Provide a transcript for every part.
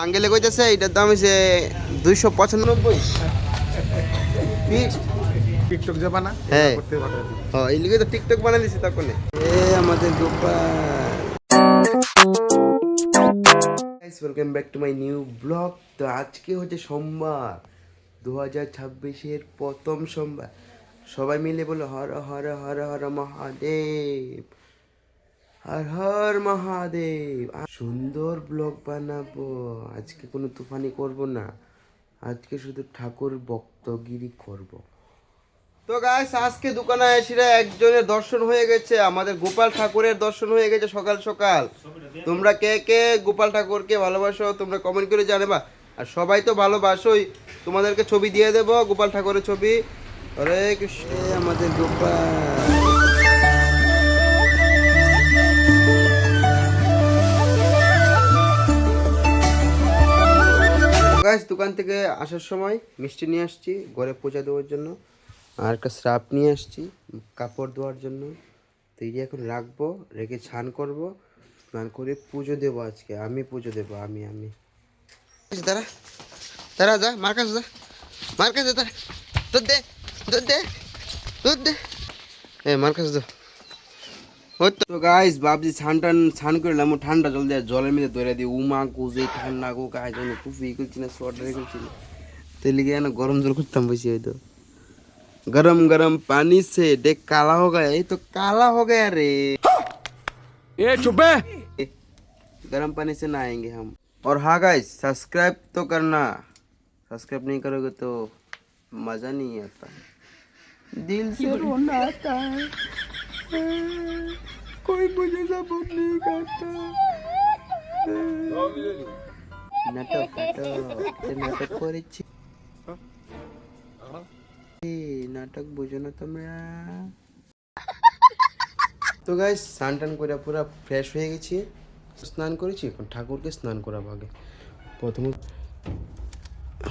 আঙ্গেলে কইতেছে এটার দাম হচ্ছে 295 টিকটক জমানা হ্যাঁ করতে পারে। এই লিগে তো টিকটক বানাই দিছি তখন আমাদের Gopal guys welcome back to my new blog. তো আজকে হচ্ছে সোমবার 2026-এর প্রথম সোমবার। সবাই মিলে বলো হর হর হর হর মহাদেব, হর হর মহাদেব। সুন্দর ব্লগ বানাবো আজকে, কোনো তুফানি করব না আজকে, শুধু ঠাকুর ভক্তগিরি করব। তো গাইস আজকে দোকানে এসে একজনের দর্শন হয়ে গেছে, আমাদের গোপাল ঠাকুরের দর্শন হয়ে গেছে সকাল সকাল। তোমরা কে কে গোপাল ঠাকুরকে ভালোবাসো তোমরা কমেন্ট করে জানাবা। আর সবাই তো ভালোবাসোই, তোমাদেরকে ছবি দিয়ে দেবো গোপাল ঠাকুরের ছবি। হরে কৃষ্ণ আমাদের গোপাল। গাইস দোকান থেকে আসার সময় মিষ্টি নিয়ে আসছি ঘরে পূজা দেওয়ার জন্য, আর একটা স্রাপ নিয়ে আসছি কাপড় ধোয়ার জন্য। তো এই এখন রাখবো, রেখে স্নান করব, স্নান করে পুজো দেবো আজকে। আমি পুজো দেবো, আমি দাঁড়া দাঁড়া, যা মার কাছে, যা মার কাছে, দাঁড়া দুধ দে দুধ দে দুধ দে, মার কাছে দাও। তো গাইস ভাবছি স্নান করলাম, ঠান্ডা জল দিয়ে জলের মধ্যে ধরে দিই, উমা গুজে ঠান্ডা গো গায়ে জন্য টুপি করছি না, সোয়াটার করছি না, তো লিগে না গরম জল করতাম বসে। হয়তো गरम गरम पानी से देख काला हो गया, ये तो काला हो गया रे। এ চুপে। गरम पानी से नहाएंगे हम। और हाँ गाइस सब्सक्राइब तो करना, सब्सक्राइब नहीं करोगे तो मजा नहीं आता, दिल से रोना आता है, कोई मुझे सपोर्ट नहीं करता। नाटक नाटक করেছি, নাটক বুঝো না তোমরা। তো গাইস স্নান টান করে পুরো ফ্রেশ হয়ে গেছি, স্নান করেছি, এখন ঠাকুরকে স্নান করাবো। আগে প্রথমে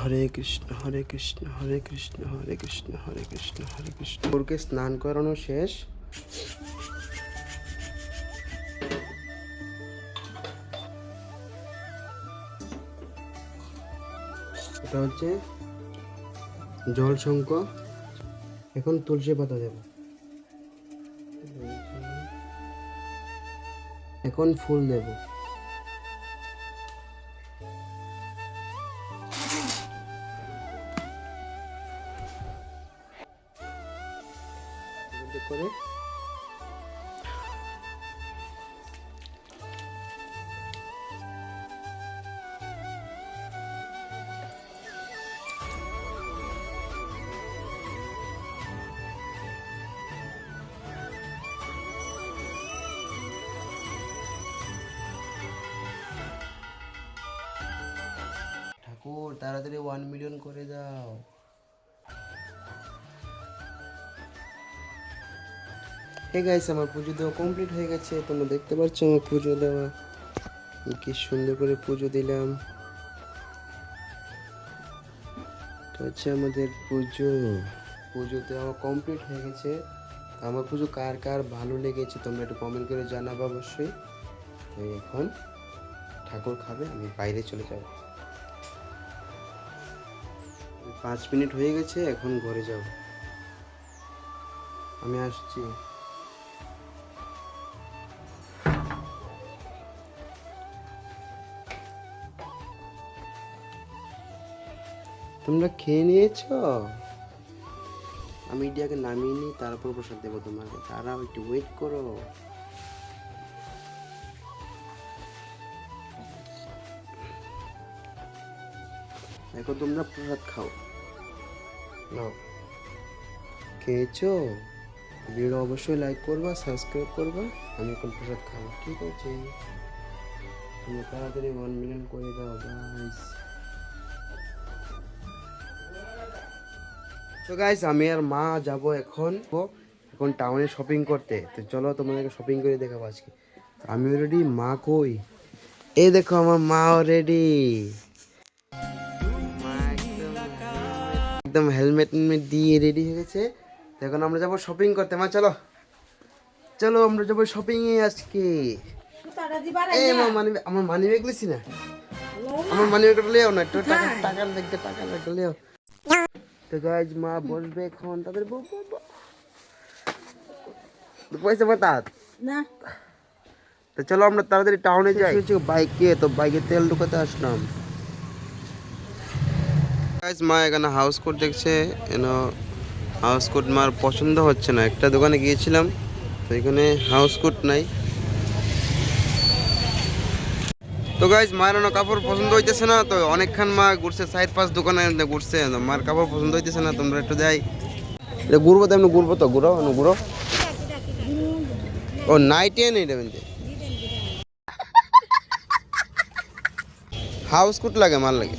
হরে কৃষ্ণ হরে কৃষ্ণ হরে কৃষ্ণ হরে কৃষ্ণ হরে কৃষ্ণ হরে কৃষ্ণ। ঠাকুরকে স্নান করানো শেষ, এটা হচ্ছে জল শঙ্খ। এখন তুলসী পাতা দেব, এখন ফুল দেব, করে ঠাকুর তাড়াতাড়ি 1 মিলিয়ন করে দাও। হে গাইস আমার পুজো দেওয়া কমপ্লিট হয়ে গেছে, তোমরা দেখতে পাচ্ছ আমার পুজো দেওয়া, কি সুন্দর করে পুজো দিলাম। তো হচ্ছে আমাদের পুজো দেওয়া কমপ্লিট হয়ে গেছে। আমার পুজো কার কার ভালো লেগেছে তোমরা একটু কমেন্ট করে জানাবো অবশ্যই। তো এখন ঠাকুর খাবে, আমি বাইরে চলে যাব। 5 মিনিট হয়ে গেছে, এখন ঘরে যাব, আমি আসছি। তোমরা খেয়ে নিয়েছো? আমি এটাকে নামিয়ে নিই, তারপর প্রসাদ দেবো তোমাকে, তারা একটু ওয়েট করো। দেখো তোমরা প্রসাদ খাও, নাও খেয়েছো? ভিডিও অবশ্যই লাইক করবা, সাবস্ক্রাইব করবা। আমি এখন প্রসাদ খাবো, ঠিক আছে? তোমরা তাড়াতাড়ি 1 মিলিয়ন করে দাও গাইস। তো গাইস আমি আর মা যাব এখন টাউনে শপিং করতে। তো চলো তোমাদেরকে শপিং করে দেখাবো আজকে। আমি রেডি, মা কই? এই দেখো আমার মাও রেডি, একদম হেলমেট দিয়ে রেডি হয়ে গেছে। এখন আমরা যাবো শপিং করতে। মা চলো চলো আমরা যাবো শপিং এ আজকে। আমার মানি ব্যাগ লিছি না, আমার মানি ব্যাগটা লিও না, একটু টাকা লাগবে লিও। তো গাইজ মা বসবে এখন, তাদের পয়সা পাতাত না তো চলো আমরা তাড়াতাড়ি টাউনে যাই। বাইকে তো বাইকে তেল ঢুকাতে আসলাম। গাইজ মা এখানে হাউস কোট দেখছে, হাউস কোট মার পছন্দ হচ্ছে না। একটা দোকানে গিয়েছিলাম তো এখানে হাউস কোট নাই। তো গাইজ মায়ের কাপড় পছন্দ হইতেছে না, তো অনেকক্ষণ মা ঘুরছে, 4-5 দোকানে ঘুরছে, মার কাপড় পছন্দ হইতেছে না। তোমরা একটু যাই ঘুরবো, তো এমনি ঘুরবো, তো ঘুরো। ও নাইটে নেই দেবেন যে হাউস কোট লাগে, মার লাগে।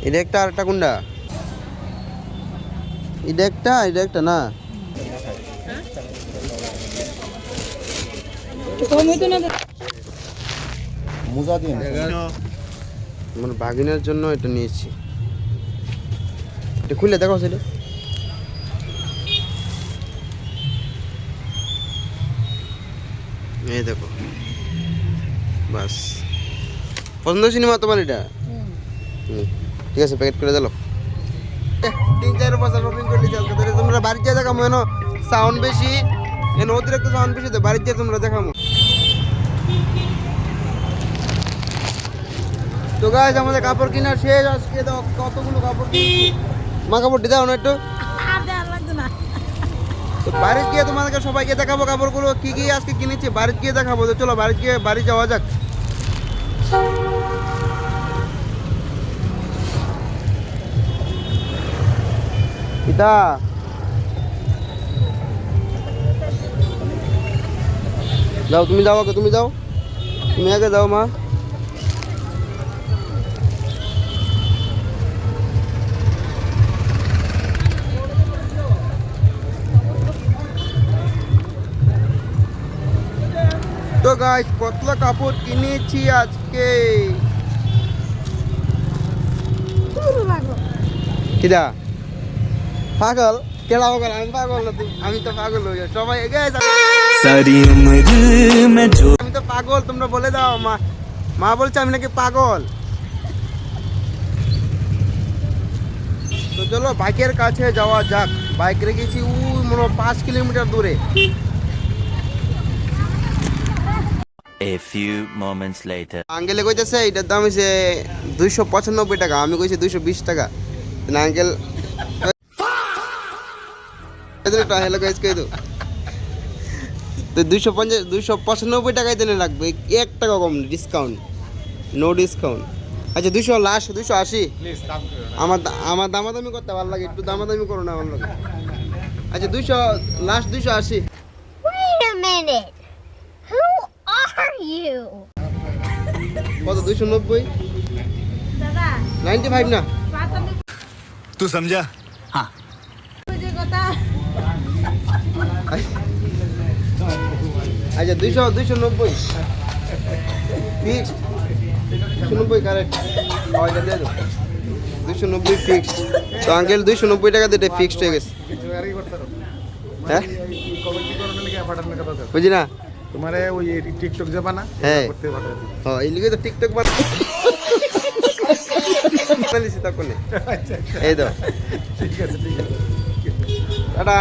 এটা একটা আর একটা কোনটা? এটা একটা না, আমার বাগিনার জন্য এটা নিয়েছি। এটা খুলে দেখো সেটা। এই দেখো, বাস পছন্দ সিনেমা তোমার এটা। ঠিক আছে, প্যাকেট করে দিলো। 3-4 বছর শপিং করে নিয়েছি আজকে। তোমরা বাড়িতে দেখামো, এনো সাউন্ড বেশি, এনো অতিরিক্ত সাউন্ড বেশি, তো বাড়িতে তোমরা দেখামো। তো গাইস আমাদের কাপড় কিনা শেষ আজকে। তো কতগুলো কাপড় কিনেছি, মা কাপড়টি দাও না একটু। তো বাড়ি গিয়ে তোমাদেরকে সবাইকে দেখাবো কাপড়গুলো কি কি আজকে কিনেছি, বাড়ি গিয়ে দেখাবো। তো চলো বাড়ি যাওয়া যাক। পিতা যাও, তুমি যাও আগে, তুমি আগে যাও মা। তো গাইস কতলা কাপড় কিনেছি আজকে। কিরা পাগল? কেডা পাগল? আমি পাগল না, আমি তো পাগল হই সবাই। আমি তো পাগল, তোমরা বলে দাও। মা বলছে আমি নাকি পাগল। তো চলো বাইকের কাছে যাওয়া যাক। বাইক রেখেছি মনে 5 কিলোমিটার দূরে। A few moments later. আঙ্কেলে কইতেছে এটার দাম হইছে 295 টাকা, আমি কইছি 220 টাকা। আঙ্কেল হেলো গাইস কই দাও, তো 295 টাকায় দেনে রাখবে, 1 টাকা কম ডিসকাউন্ট, নো ডিসকাউন্ট। আচ্ছা 200 লাস্ট 280। আমার দামাদামি করতে ভালো লাগে, একটু দামাদামি করো না আমার লাগে। আচ্ছা 200 last 280। Wait a minute. Who are you? কত? 290? 95 না? तू समझा? हाँ। আচ্ছা 290 ফিক্স, 290 কারেক্ট। ওইটা দিয়ে দাও, 290 ফিক্স। তো আঙ্কেল 290 টাকা দিয়ে ফিক্সড হয়ে গেছে। হ্যাঁ বুঝি না तुम्हारे वो ये टिकटॉक जमाना है। करते बता दी। হ্যাঁ এই লিগে তো টিকটক বানাইছি তখন। এই দাও, ठीक है ठीक है। টাটা।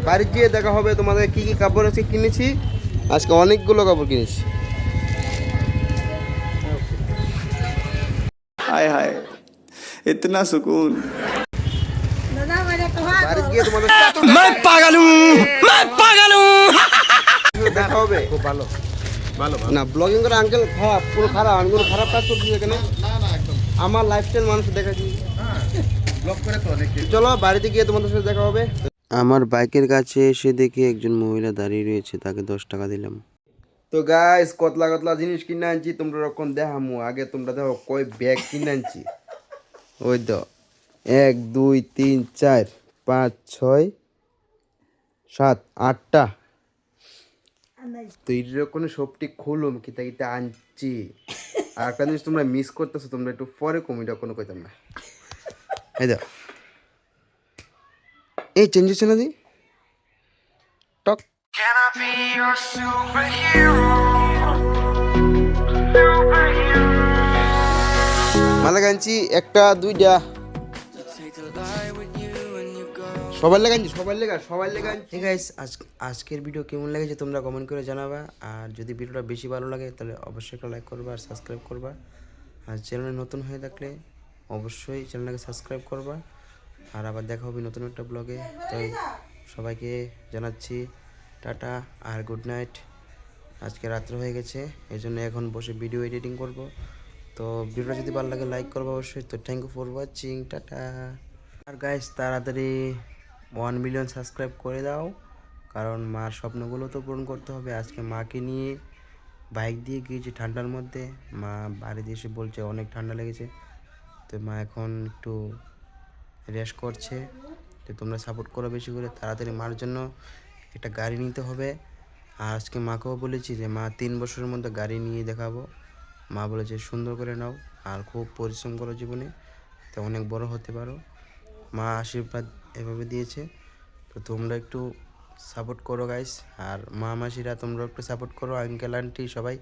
বাড়ি গিয়ে দেখা হবে তোমাদের কি কি কাপড় আজকে কিনেছি। আজকে অনেকগুলো কাপড় কিনেছি। हाय हाय इतना सुकून। বাড়ি গিয়ে তোমাদের मैं पागल हूँ। দেখা হবে। খুব ভালো ভালো ভালো। না ব্লগিং করে আঙ্কেল খারাপ, কোনো খারাপ, আমি কোনো খারাপ কাজ করছি এখানে? না না একদম আমার লাইফস্টাইল মানুষ দেখাচ্ছি। ব্লগ করে তো অনেক চলো বাড়িতে গিয়ে তোমাদের সাথে দেখা হবে। আমার বাইকের কাছে এসে দেখি একজন মহিলা দাঁড়িয়ে রয়েছে, তাকে 10 টাকা দিলাম। তো গাইস কতলা জিনিস কিনে আনছি, তোমরা রকম দেখামু। আগে তোমরা দেখো কয় ব্যাগ কিনে আনছি। ওই তো 1 2 3 4 5 6 7 8টা। তো এরকম সবটি খুলুম কিতা আনছি। আর একটা জিনিস তোমরা মিস করতেছো, তোমরা একটু পরে কমিটা কোনো কইতাম না। এই দাও এই চেঞ্জ হচ্ছে না দি টক মালা গাঞ্চি একটা দুইটা সবার লেগাঞ্চি সবার লেগাঞ্চি গাইস আজকের ভিডিও কেমন লেগেছে তোমরা কমেন্ট করে জানাবা আর যদি ভিডিওটা বেশি ভালো লাগে তাহলে অবশ্যই একটা লাইক করবা আর সাবস্ক্রাইব করবা আর চ্যানেলে নতুন হয়ে থাকলে অবশ্যই চ্যানেলটাকে সাবস্ক্রাইব করবা আর আবার দেখা হবে নতুন একটা ব্লগে তাই সবাইকে জানাচ্ছি টাটা আর গুড নাইট আজকে রাত্র হয়ে গেছে এই জন্য এখন বসে ভিডিও এডিটিং করব তো ভিডিওটা যদি ভালো লাগে লাইক করবা অবশ্যই তো thank you for watching tata আর গাইস তাড়াতাড়ি 1 মিলিয়ন সাবস্ক্রাইব করে দাও কারণ মার স্বপ্নগুলো তো পূরণ করতে হবে আজকে মাকে নিয়ে বাইক দিয়ে গিয়েছি ঠান্ডার মধ্যে মা বাড়িতে এসে বলছে অনেক ঠান্ডা লেগেছে তো মা এখন একটু রেস্ট করছে তো তোমরা সাপোর্ট করো বেশি করে তাড়াতাড়ি মার জন্য একটা গাড়ি নিতে হবে আর আজকে মাকেও বলেছি যে মা 3 বছরের মধ্যে গাড়ি নিয়ে দেখাবো মা বলেছে সুন্দর করে নাও আর খুব পরিশ্রম করো জীবনে তো অনেক বড় হতে পারো মা আশীর্বাদ এভাবে দিয়েছে তো তোমরা একটু সাপোর্ট করো গাইস আর মা মাসিরা তোমরা একটু সাপোর্ট করো আঙ্কেল আন্টি সবাই